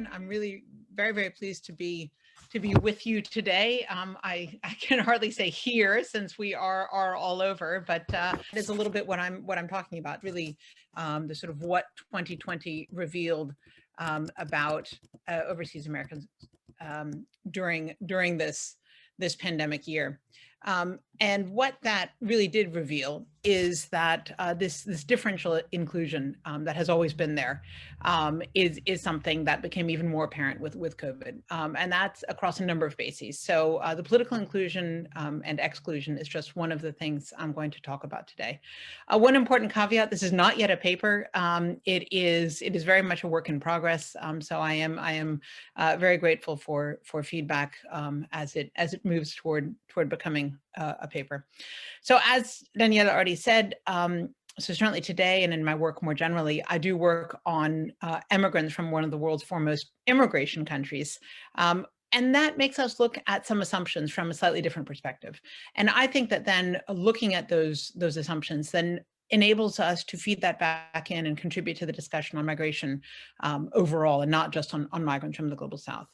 introduction. I'm really very pleased to be with you today. I can hardly say here since we are all over, but it is a little bit what I'm talking about. Really, the sort of what 2020 revealed about overseas Americans during this pandemic year. And what that really did reveal is that this differential inclusion that has always been there is something that became even more apparent with COVID, and that's across a number of bases. So the political inclusion and exclusion is just one of the things I'm going to talk about today. One important caveat: this is not yet a paper. It is very much a work in progress. So I am very grateful for feedback as it moves toward becoming a paper. So as Daniela already said, so certainly today and in my work more generally, I do work on immigrants from one of the world's foremost immigration countries. And that makes us look at some assumptions from a slightly different perspective. And I think that then looking at those assumptions then enables us to feed that back in and contribute to the discussion on migration overall, and not just on migrants from the global south.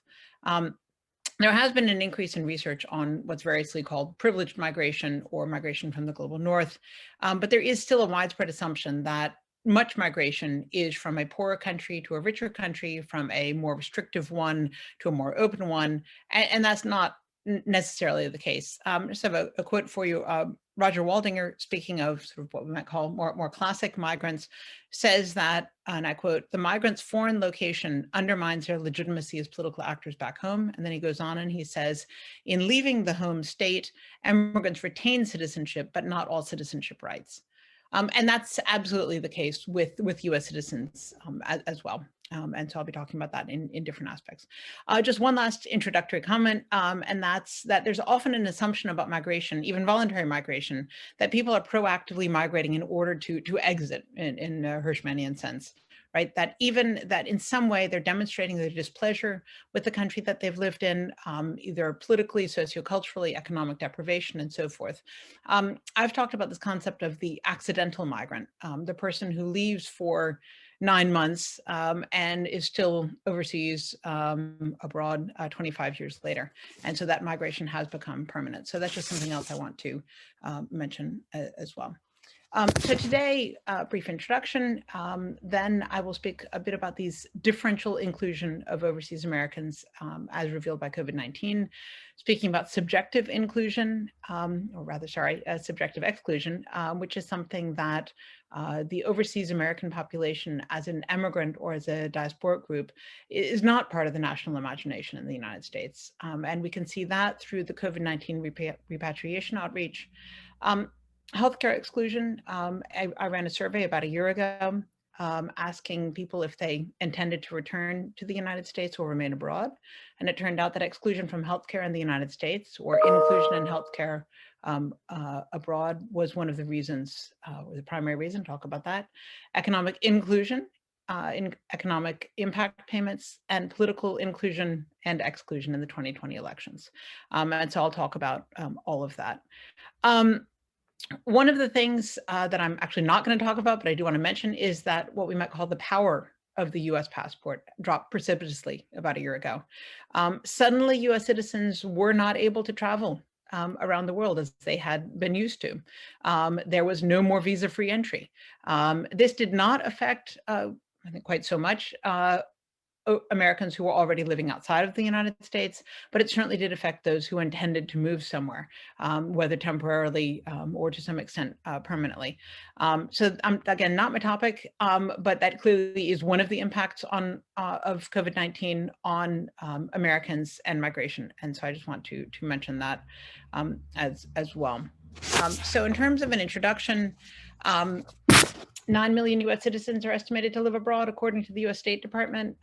There has been an increase in research on what's variously called privileged migration or migration from the global north, but there is still a widespread assumption that much migration is from a poorer country to a richer country, from a more restrictive one to a more open one, and that's not necessarily the case. Just have a quote for you. Roger Waldinger, speaking of sort of what we might call more classic migrants, says that, and I quote, "The migrants' foreign location undermines their legitimacy as political actors back home." And then he goes on and he says, "In leaving the home state, immigrants retain citizenship, but not all citizenship rights." And that's absolutely the case with US citizens as well. And so I'll be talking about that in different aspects. Just one last introductory comment, and that's that there's often an assumption about migration, even voluntary migration, that people are proactively migrating in order to exit in a Hirschmanian sense, right? That even that in some way they're demonstrating their displeasure with the country that they've lived in, either politically, socioculturally, economic deprivation, and so forth. I've talked about this concept of the accidental migrant, the person who leaves for 9 months and is still overseas abroad 25 years later. And so that migration has become permanent. So that's just something else I want to mention as well. So today, brief introduction, then I will speak a bit about these differential inclusion of overseas Americans as revealed by COVID-19, speaking about subjective inclusion, or rather, sorry, subjective exclusion, which is something that the overseas American population as an immigrant or as a diasporic group is not part of the national imagination in the United States. And we can see that through the COVID-19 repatriation outreach. Healthcare exclusion. I ran a survey about a year ago asking people if they intended to return to the United States or remain abroad. And it turned out that exclusion from healthcare in the United States or inclusion in healthcare abroad was one of the reasons, or the primary reason. Talk about that. Economic inclusion, in economic impact payments, and political inclusion and exclusion in the 2020 elections. And so I'll talk about all of that. One of the things that I'm actually not going to talk about, but I do want to mention, is that what we might call the power of the US passport dropped precipitously about a year ago. Suddenly, US citizens were not able to travel around the world as they had been used to. There was no more visa-free entry. This did not affect, I think, quite so much Americans who were already living outside of the United States, but it certainly did affect those who intended to move somewhere, whether temporarily or to some extent permanently. So again, not my topic, but that clearly is one of the impacts of COVID-19 on Americans and migration. And so I just want to mention that as well. So in terms of an introduction, 9 million US citizens are estimated to live abroad, according to the US State Department.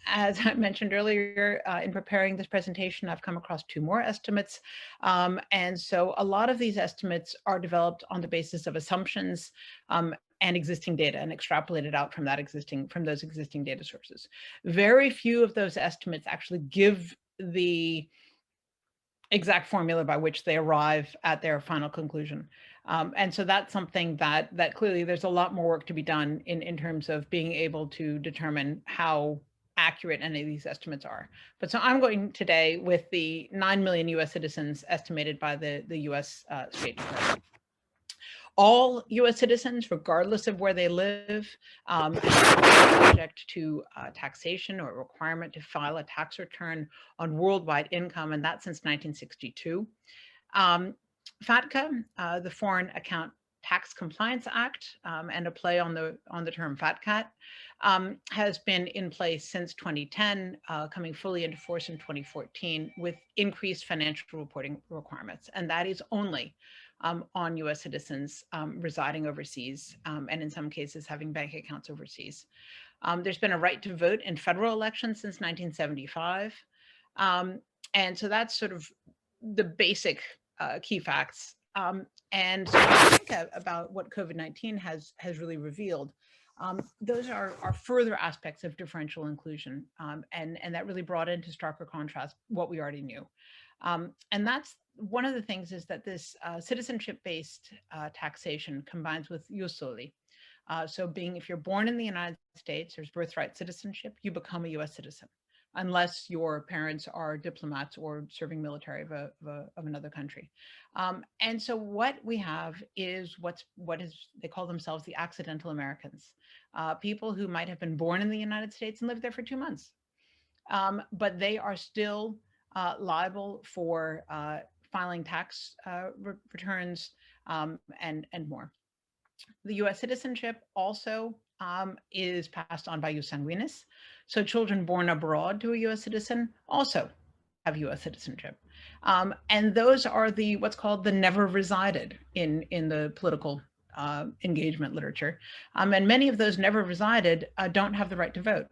As I mentioned earlier, in preparing this presentation, I've come across 2 more estimates. And so a lot of these estimates are developed on the basis of assumptions and existing data and extrapolated out from those existing data sources. Very few of those estimates actually give the exact formula by which they arrive at their final conclusion. And so that's something that clearly there's a lot more work to be done in terms of being able to determine how accurate any of these estimates are. But so I'm going today with the 9 million US citizens estimated by the US State Department. All US citizens, regardless of where they live, are subject to taxation or requirement to file a tax return on worldwide income, and that since 1962. FATCA, the Foreign Account Tax Compliance Act, and a play on the term FATCAT, has been in place since 2010, coming fully into force in 2014 with increased financial reporting requirements. And that is only on US citizens residing overseas, and in some cases having bank accounts overseas. There's been a right to vote in federal elections since 1975. And so that's sort of the basic key facts. And so when you think about what COVID-19 has really revealed, those are further aspects of differential inclusion, and that really brought into starker contrast what we already knew. And that's one of the things, is that this citizenship-based taxation combines with jus soli. So if you're born in the United States, there's birthright citizenship, you become a US citizen, unless your parents are diplomats or serving military of another country. And so what we have is they call themselves the accidental Americans, people who might have been born in the United States and lived there for 2 months, but they are still liable for filing tax returns and more. The US citizenship also is passed on by jus sanguinis. So children born abroad to a US citizen also have US citizenship. And those are what's called the never resided in the political engagement literature. And many of those never resided don't have the right to vote.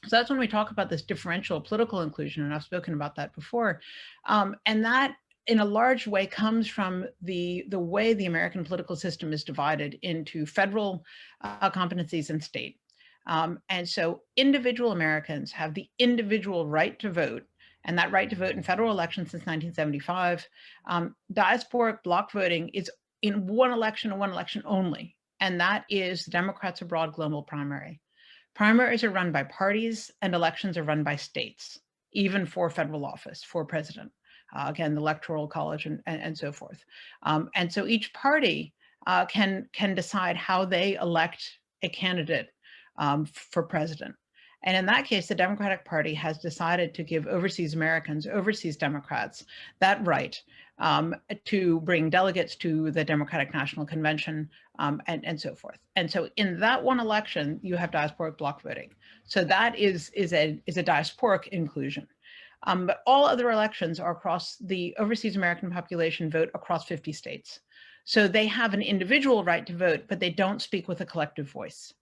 So that's when we talk about this differential political inclusion, and I've spoken about that before. And that, in a large way, comes from the way the American political system is divided into federal competencies and state. And so individual Americans have the individual right to vote, and that right to vote in federal elections since 1975. Diasporic block voting is in one election and one election only, and that is the Democrats Abroad Global Primary. Primaries are run by parties and elections are run by states, even for federal office, for president. Again, the Electoral College and so forth. And so each party can decide how they elect a candidate for president. And in that case, the Democratic Party has decided to give overseas Americans, overseas Democrats, that right to bring delegates to the Democratic National Convention and so forth. And so in that one election, you have diasporic block voting. So that is a diasporic inclusion. But all other elections are across the overseas American population, vote across 50 states. So they have an individual right to vote, but they don't speak with a collective voice.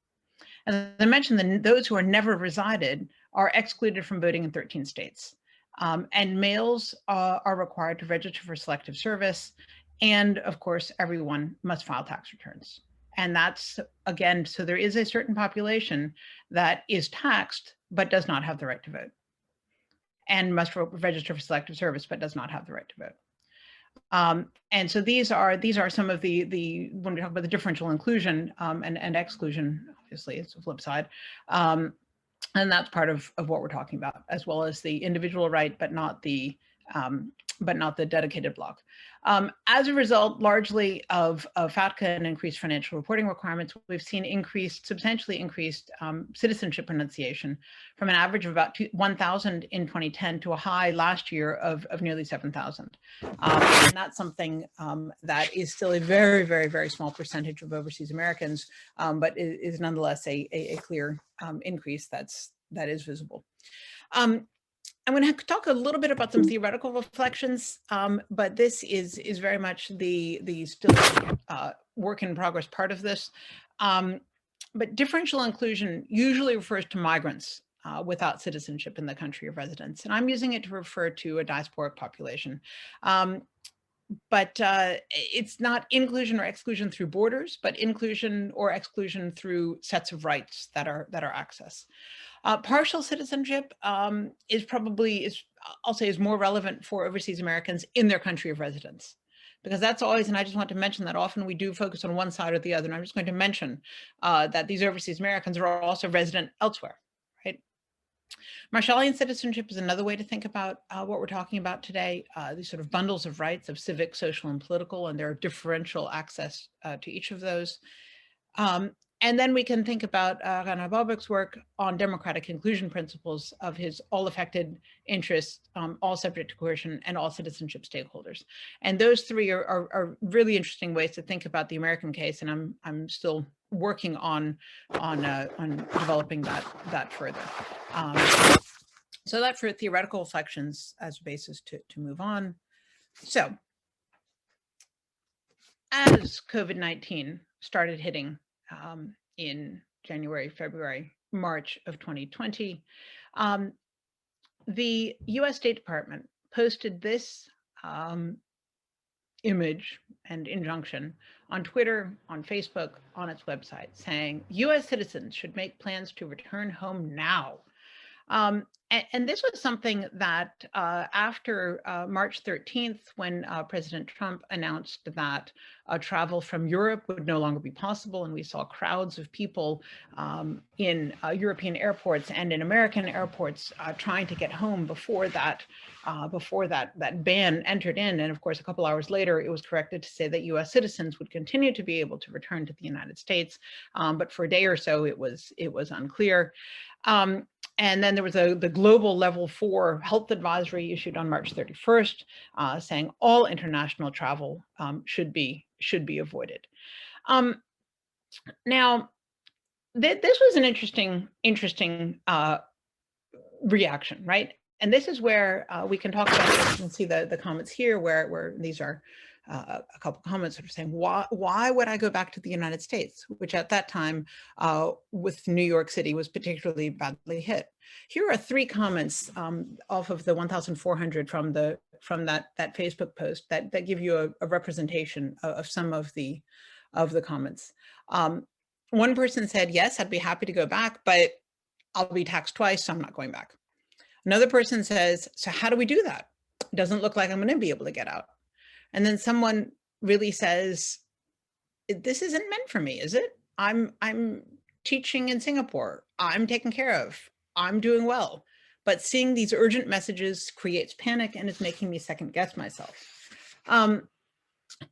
As I mentioned, those who are never resided are excluded from voting in 13 states. And males are required to register for selective service. And of course, everyone must file tax returns. And that's, again, so there is a certain population that is taxed, but does not have the right to vote, and must register for selective service, but does not have the right to vote. And so these are some of the when we talk about the differential inclusion and exclusion, obviously it's the flip side. And that's part of what we're talking about, as well as the individual right, but not the dedicated block. As a result, largely of FATCA and increased financial reporting requirements, we've seen substantially increased citizenship pronunciation, from an average of about 1,000 in 2010 to a high last year of nearly 7,000. And that's something that is still a very, very, very small percentage of overseas Americans, but is nonetheless a clear increase that is visible. I'm going to talk a little bit about some theoretical reflections, but this is very much the still work in progress part of this. But differential inclusion usually refers to migrants without citizenship in the country of residence, and I'm using it to refer to a diasporic population. But it's not inclusion or exclusion through borders, but inclusion or exclusion through sets of rights that are accessed. Partial citizenship I'll say, is more relevant for overseas Americans in their country of residence, because that's always, and I just want to mention that often we do focus on one side or the other, and I'm just going to mention that these overseas Americans are also resident elsewhere, right? Marshallian citizenship is another way to think about what we're talking about today, these sort of bundles of rights of civic, social, and political, and there are differential access to each of those. And then we can think about Rana Bobek's work on democratic inclusion principles of his all affected interests, all subject to coercion, and all citizenship stakeholders. And those three are really interesting ways to think about the American case, and I'm still working on developing that further. So that for theoretical reflections as a basis to move on. So as COVID-19 started hitting in January, February, March of 2020, the US State Department posted this image and injunction on Twitter, on Facebook, on its website, saying US citizens should make plans to return home now. And this was something that after March 13th, when President Trump announced that travel from Europe would no longer be possible, and we saw crowds of people in European airports and in American airports trying to get home before that ban entered in. And of course, a couple hours later, it was corrected to say that US citizens would continue to be able to return to the United States. But for a day or so, it was unclear. And then there was the global level 4 health advisory issued on March 31st, saying all international travel should be avoided. Now, this was an interesting reaction, right? And this is where we can talk about this. You can see the comments here where these are a couple comments that are saying, why would I go back to the United States, which at that time with New York City was particularly badly hit. Here are 3 comments off of the 1,400 from that Facebook post that give you a representation of some of the comments. One person said, yes, I'd be happy to go back, but I'll be taxed twice, so I'm not going back. Another person says, so how do we do that? It doesn't look like I'm going to be able to get out. And then someone really says, this isn't meant for me, is it? I'm teaching in Singapore. I'm taken care of. I'm doing well. But seeing these urgent messages creates panic and it's making me second guess myself.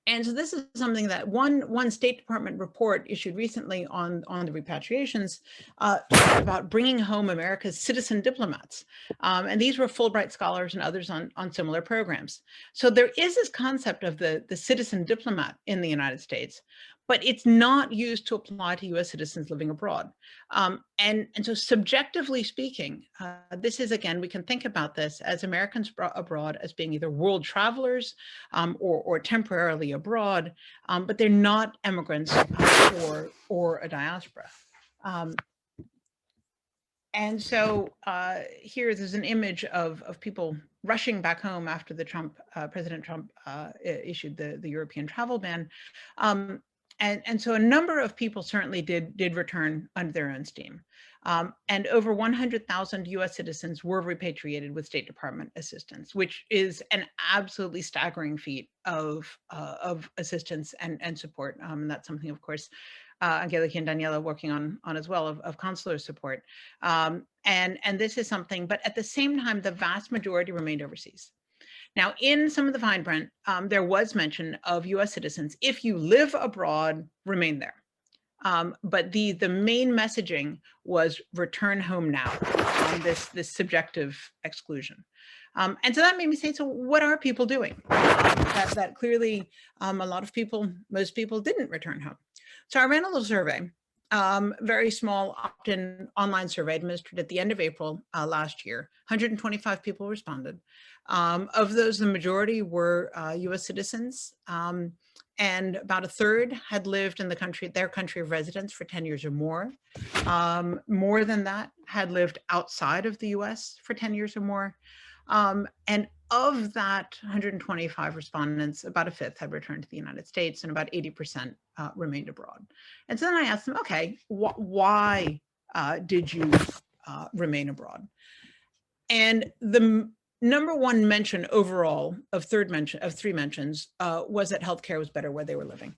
And so this is something that one State Department report issued recently on the repatriations talked about bringing home America's citizen diplomats. And these were Fulbright scholars and others on similar programs. So there is this concept of the citizen diplomat in the United States, but it's not used to apply to US citizens living abroad. And so subjectively speaking, this is, again, we can think about this as Americans abroad as being either world travelers or temporarily abroad, but they're not immigrants or a diaspora. And so here there's an image of people rushing back home after the President Trump issued the European travel ban. And so a number of people certainly did return under their own steam. And over 100,000 US citizens were repatriated with State Department assistance, which is an absolutely staggering feat of assistance and support. And that's something, of course, Angeliki and Daniela working on as well of consular support. And this is something, but at the same time, the vast majority remained overseas. Now, in some of the fine print, there was mention of US citizens, if you live abroad, remain there. But the main messaging was return home now, this subjective exclusion. And so that made me say, so what are people doing? That clearly a lot of people, most people didn't return home. So I ran a little survey, very small opt-in online survey administered at the end of April last year. 125 people responded. Of those, the majority were US citizens, and about a third had lived in their country of residence for 10 years or more. More than that had lived outside of the US for 10 years or more. And of that 125 respondents, about a fifth had returned to the United States and about 80% remained abroad. And so then I asked them, okay, why did you remain abroad? And the number one mention overall of three mentions was that healthcare was better where they were living.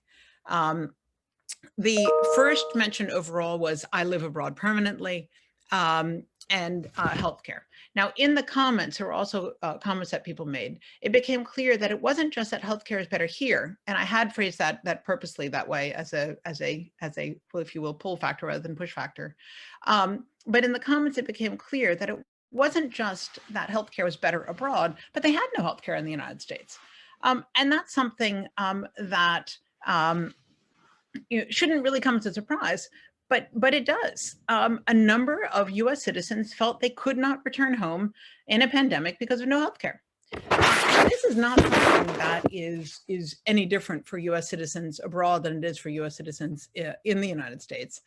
The first mention overall was I live abroad permanently. healthcare. Now, in the comments, there were also comments that people made. It became clear that it wasn't just that healthcare is better here, and I had phrased that purposely that way as a well, if you will, pull factor rather than push factor. But in the comments, it became clear that it wasn't just that healthcare was better abroad, but they had no healthcare in the United States, and that's something that shouldn't really come as a surprise. But it does. A number of U.S. citizens felt they could not return home in a pandemic because of no health care. This is not something that is any different for U.S. citizens abroad than it is for U.S. citizens in the United States.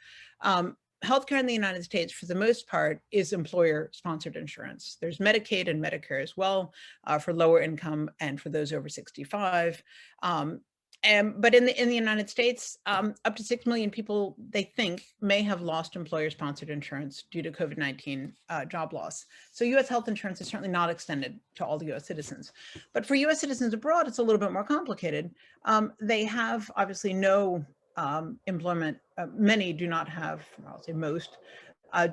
Healthcare in the United States, for the most part, is employer-sponsored insurance. There's Medicaid and Medicare as well for lower income and for those over 65. But in the United States, up to 6 million people, they think, may have lost employer-sponsored insurance due to COVID-19 job loss. So U.S. health insurance is certainly not extended to all the U.S. citizens. But for U.S. citizens abroad, it's a little bit more complicated. They have obviously no employment. Many do not have, I'll say most,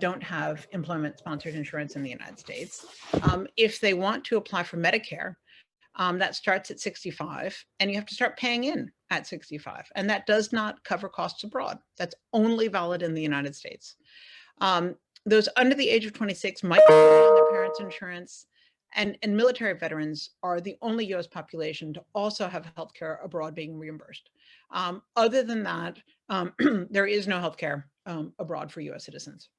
don't have employment-sponsored insurance in the United States. If they want to apply for Medicare, that starts at 65, and you have to start paying in at 65. And that does not cover costs abroad. That's only valid in the United States. Those under the age of 26 might be on their parents' insurance, and military veterans are the only US population to also have healthcare abroad being reimbursed. Other than that, there is no healthcare abroad for US citizens.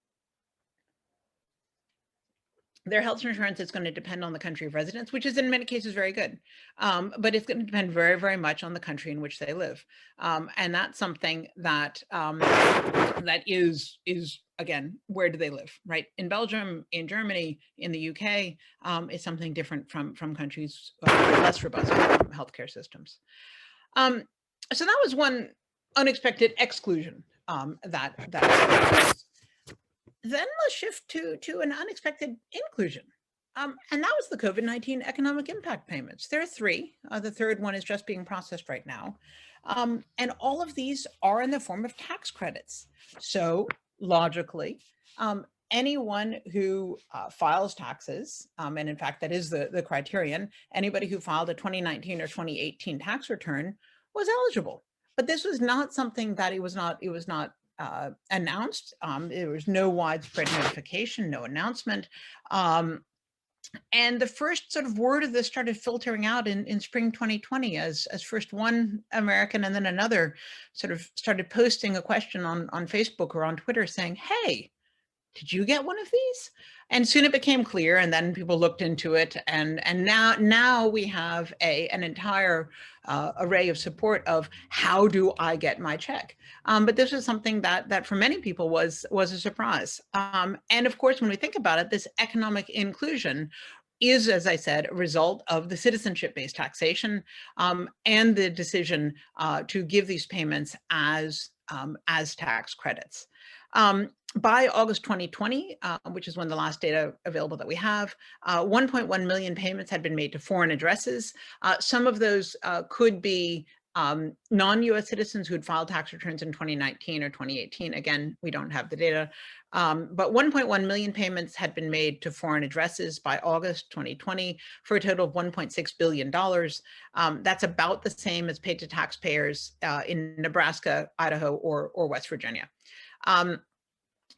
Their health insurance is going to depend on the country of residence, which is in many cases very good. But it's going to depend very, very much on the country in which they live. And that's something that that is again, where do they live, right? In Belgium, in Germany, in the UK, is something different from countries with less robust healthcare systems. So that was one unexpected exclusion that then let's shift to an unexpected inclusion. And that was the COVID-19 economic impact payments. There are three. The third one is just being processed right now. And all of these are in the form of tax credits. So logically, anyone who files taxes, and in fact, that is the criterion, anybody who filed a 2019 or 2018 tax return was eligible. But this was not something that it was not announced. There was no widespread notification, no announcement. And the first sort of word of this started filtering out in spring 2020 as first one American and then another sort of started posting a question on Facebook or on Twitter saying, hey, did you get one of these? And soon it became clear, and then people looked into it, and now we have an entire array of support of how do I get my check? But this was something that for many people was a surprise. And of course, when we think about it, this economic inclusion is, as I said, a result of the citizenship-based taxation and the decision to give these payments as tax credits. By August 2020, which is when the last data available that we have, 1.1 million payments had been made to foreign addresses. Some of those could be non-US citizens who had filed tax returns in 2019 or 2018. Again, we don't have the data. But 1.1 million payments had been made to foreign addresses by August 2020 for a total of $1.6 billion. That's about the same as paid to taxpayers in Nebraska, Idaho, or West Virginia.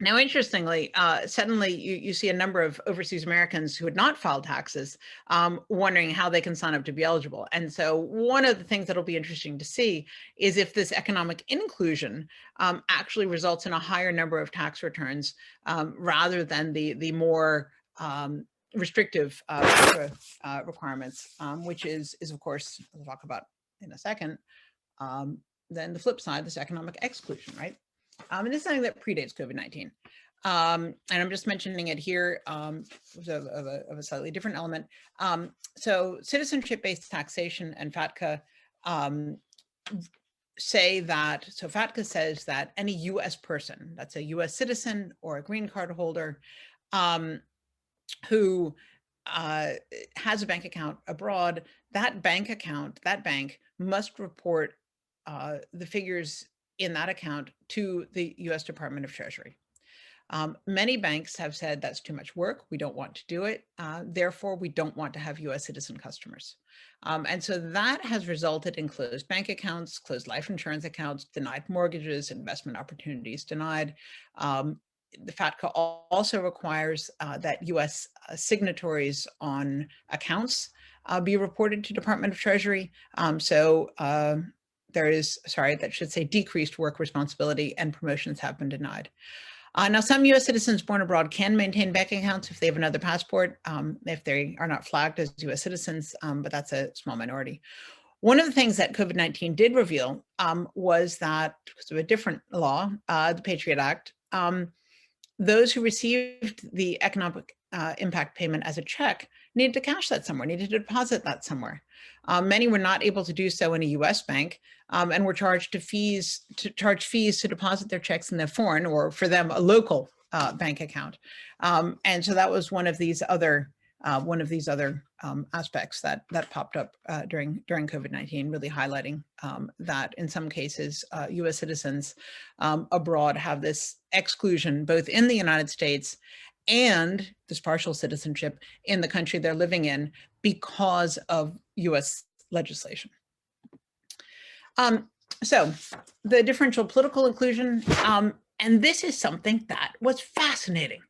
Now, interestingly, suddenly you see a number of overseas Americans who had not filed taxes wondering how they can sign up to be eligible. And so one of the things that'll be interesting to see is if this economic inclusion actually results in a higher number of tax returns rather than the more restrictive requirements, which is of course, we'll talk about in a second, then the flip side, this economic exclusion, right? And this is something that predates COVID-19. And I'm just mentioning it here of a slightly different element. So citizenship-based taxation and FATCA say that, so FATCA says that any US person, that's a US citizen or a green card holder, who has a bank account abroad, that bank must report the figures in that account to the US Department of Treasury. Many banks have said that's too much work. We don't want to do it. Therefore, we don't want to have US citizen customers. And so that has resulted in closed bank accounts, closed life insurance accounts, denied mortgages, investment opportunities denied. The FATCA also requires that US signatories on accounts be reported to Department of Treasury. There is, sorry, that should say decreased work responsibility, and promotions have been denied. Now, some US citizens born abroad can maintain bank accounts if they have another passport, if they are not flagged as US citizens, but that's a small minority. One of the things that COVID-19 did reveal was that, because of a different law, the Patriot Act, those who received the economic impact payment as a check needed to cash that somewhere, needed to deposit that somewhere. Many were not able to do so in a US bank, and were charged fees to deposit their checks in their foreign, or for them, a local bank account. And so that was one of these other aspects that popped up during COVID-19, really highlighting that in some cases, US citizens abroad have this exclusion, both in the United States and this partial citizenship in the country they're living in, because of US legislation. So the differential political inclusion, and this is something that was fascinating.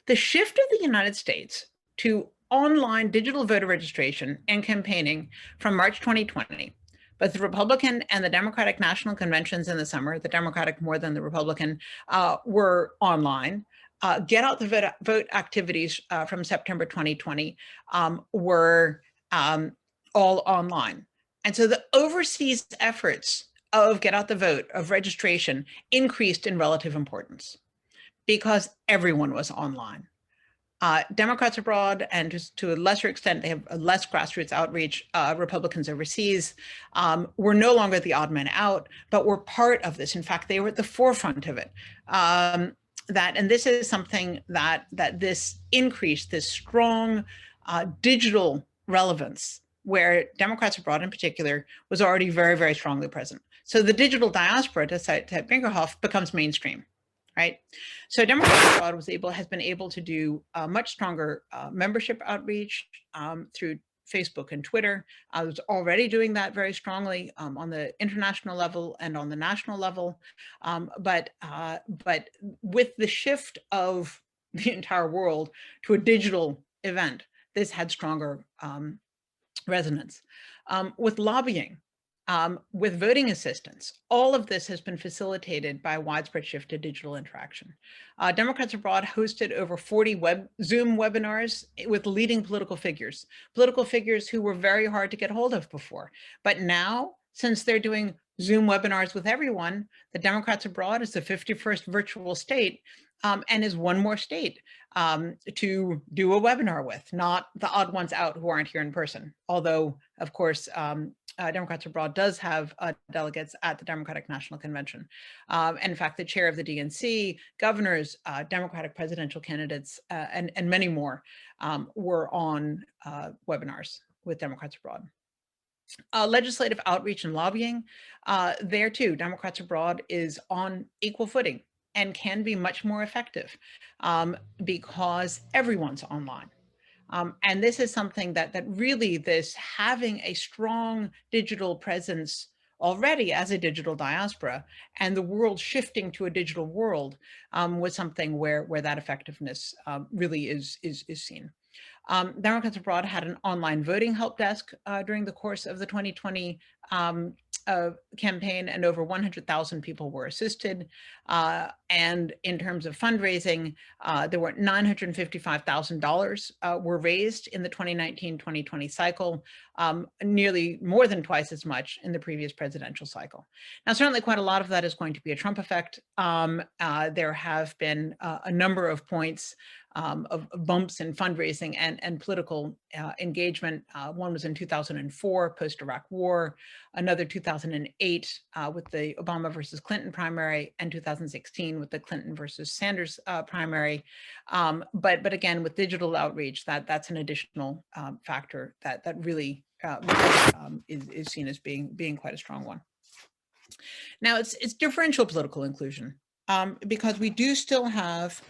The shift of the United States to online digital voter registration and campaigning from March 2020, both the Republican and the Democratic national conventions in the summer, the Democratic more than the Republican, were online. Get out the vote activities from September 2020 were all online. And so the overseas efforts of get out the vote, of registration, increased in relative importance because everyone was online. Democrats abroad, and just to a lesser extent, they have a less grassroots outreach. Republicans overseas were no longer the odd men out, but were part of this. In fact, they were at the forefront of it. And this is something that this increased, this strong digital relevance, where Democrats abroad in particular was already very, very strongly present. So the digital diaspora, to cite Bingerhoff, becomes mainstream. Right, so Democrats abroad has been able to do much stronger membership outreach through Facebook and Twitter. I was already doing that very strongly on the international level and on the national level, but with the shift of the entire world to a digital event, this had stronger resonance. With lobbying, with voting assistance, all of this has been facilitated by a widespread shift to digital interaction. Democrats abroad hosted over 40 Zoom webinars with leading political figures who were very hard to get hold of before. But now, since they're doing Zoom webinars with everyone, the Democrats abroad is the 51st virtual state, and is one more state to do a webinar with, not the odd ones out who aren't here in person. Although, of course, Democrats abroad does have delegates at the Democratic National Convention. And in fact, the chair of the DNC, governors, Democratic presidential candidates, and many more were on webinars with Democrats abroad. Legislative outreach and lobbying, there too, Democrats abroad is on equal footing and can be much more effective because everyone's online. And this is something that really this having a strong digital presence already as a digital diaspora and the world shifting to a digital world was something where that effectiveness really is seen. Democrats abroad had an online voting help desk during the course of the 2020 campaign, and over 100,000 people were assisted. And in terms of fundraising, there were $955,000 were raised in the 2019-2020 cycle, nearly more than twice as much in the previous presidential cycle. Now, certainly quite a lot of that is going to be a Trump effect. There have been a number of points of bumps in fundraising and political engagement. One was in 2004, post-Iraq war, another 2008 with the Obama versus Clinton primary, and 2016 with the Clinton versus Sanders primary. But again, with digital outreach, that's an additional factor that really is seen as being quite a strong one. Now, it's differential political inclusion. because we do still have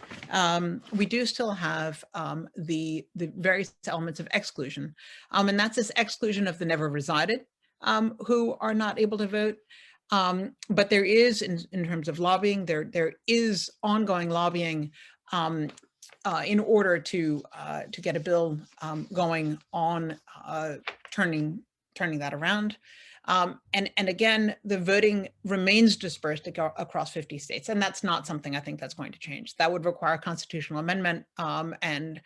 the various elements of exclusion, and that's this exclusion of the never resided, who are not able to vote. But there is, in terms of lobbying, there is ongoing lobbying in order to get a bill going on turning that around. And again, the voting remains dispersed across 50 states, and that's not something I think that's going to change. That would require a constitutional amendment, and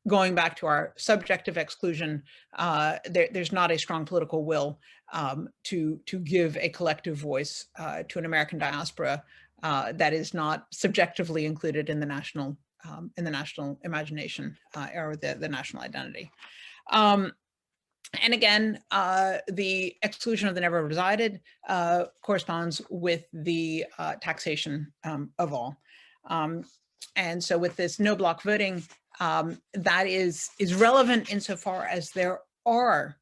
going back to our subjective exclusion, there's not a strong political will to give a collective voice to an American diaspora that is not subjectively included in the national imagination or the national identity. And again, the exclusion of the never resided corresponds with the taxation of all. And so with this no block voting, that is relevant insofar as there are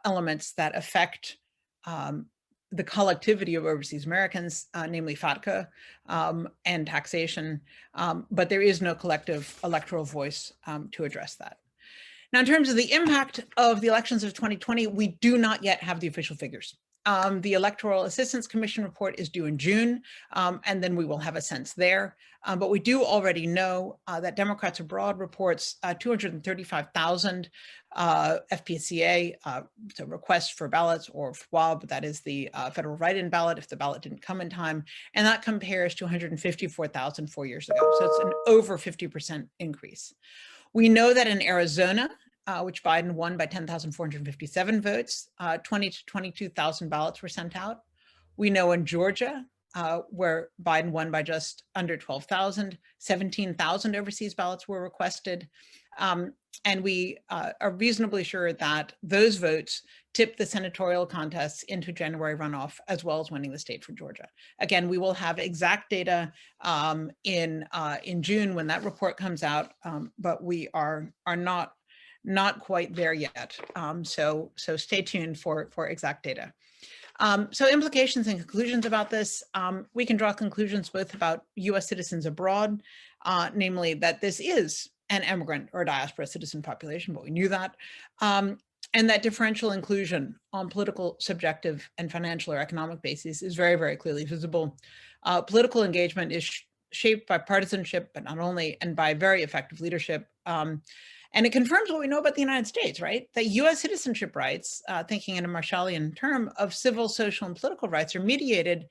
elements that affect the collectivity of overseas Americans, namely FATCA and taxation, but there is no collective electoral voice to address that. Now, in terms of the impact of the elections of 2020, we do not yet have the official figures. The Electoral Assistance Commission report is due in June, and then we will have a sense there. But we do already know that Democrats Abroad reports 235,000 FPCA, so requests for ballots, or FWAB, that is the federal write-in ballot if the ballot didn't come in time, and that compares to 154,000 4 years ago. So it's an over 50% increase. We know that in Arizona, which Biden won by 10,457 votes, 20 to 22,000 ballots were sent out. We know in Georgia, where Biden won by just under 12,000, 17,000 overseas ballots were requested. And we are reasonably sure that those votes tipped the senatorial contests into January runoff, as well as winning the state for Georgia. Again, we will have exact data in June when that report comes out, but we are not quite there yet. So stay tuned for exact data. So implications and conclusions about this, we can draw conclusions both about US citizens abroad, namely that this is an immigrant or diaspora citizen population, but we knew that, and that differential inclusion on political, subjective, and financial or economic bases is very, very clearly visible. Political engagement is shaped by partisanship, but not only, and by very effective leadership. And it confirms what we know about the United States, right? That US citizenship rights, thinking in a Marshallian term of civil, social, and political rights, are mediated,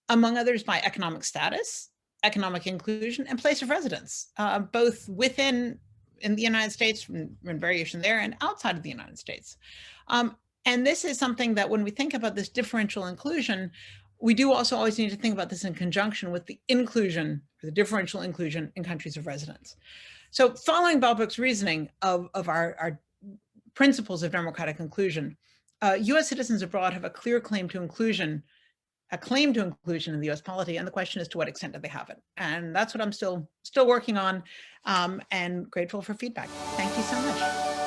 among others, by economic status, economic inclusion, and place of residence, both within in the United States, and variation there, and outside of the United States. And this is something that when we think about this differential inclusion, we do also always need to think about this in conjunction with the inclusion, the differential inclusion in countries of residence. So following Balbrook's reasoning of our principles of democratic inclusion, US citizens abroad have a clear claim to inclusion in the US polity, and the question is to what extent do they have it? And that's what I'm still working on, and grateful for feedback. Thank you so much.